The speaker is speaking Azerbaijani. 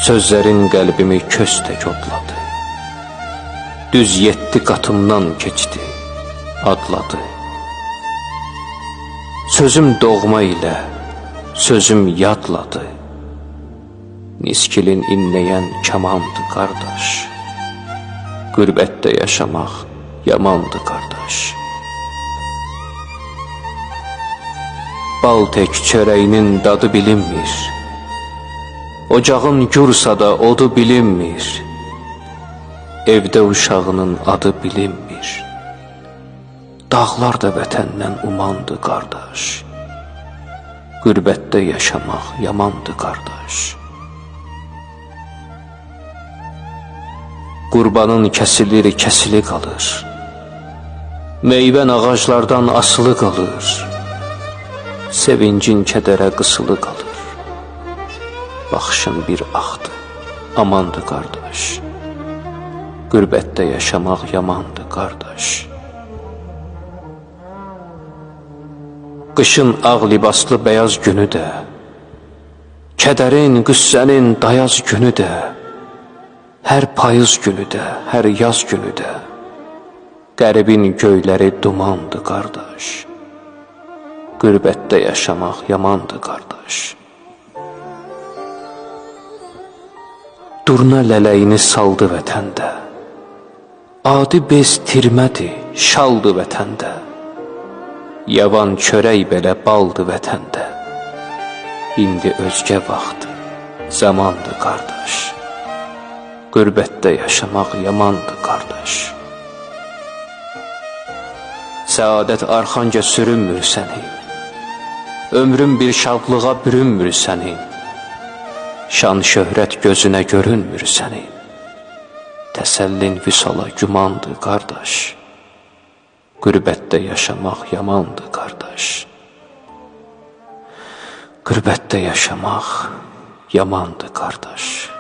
Sözlərin qəlbimi köstək odladı. Düz 7 qatımdan keçdi, adladı. Sözüm doğma ilə, sözüm yadladı. Niskilin inləyən kamandı qardaş. Qürbətdə yaşamaq yamandı qardaş. Bal tək çörəyinin dadı bilinmir. Ocağın gürsa da odu bilinmir. Evdə uşağının adı bilinmir. Dağlar da vətəndən umandı qardaş. Qürbətdə yaşamaq yamandı qardaş. Qurbanın kəsilir, kəsili qalır. Meyvən ağaclardan asılı qalır. Sevincin kədərə qısılı qalır. Baxışın bir axdı, amandı qardaş. Qürbətdə yaşamaq yamandı qardaş. Qışın ağ libaslı bəyaz günü də, kədərin, qüssənin dayaz günü də, hər payız günü də, hər yaz günü də, qəribin göyləri dumandı qardaş. Qürbətdə yaşamaq yamandı qardaş. Durna lələyini saldı vətəndə. Adi bez tirmədi, şaldı vətəndə. Yavan çörək belə baldı vətəndə. İndi özgə vaxtı, zamandı qardaş. Qürbətdə yaşamaq yamandı qardaş. Səadət arxanca sürünmür səni. Ömrün bir şadlığa bürünmür səni. Şan şöhrət gözünə görünmür səni. Təsəllin vüsala gümandı qardaş. Qürbətdə yaşamaq yamandı qardaş. Qürbətdə yaşamaq yamandı qardaş.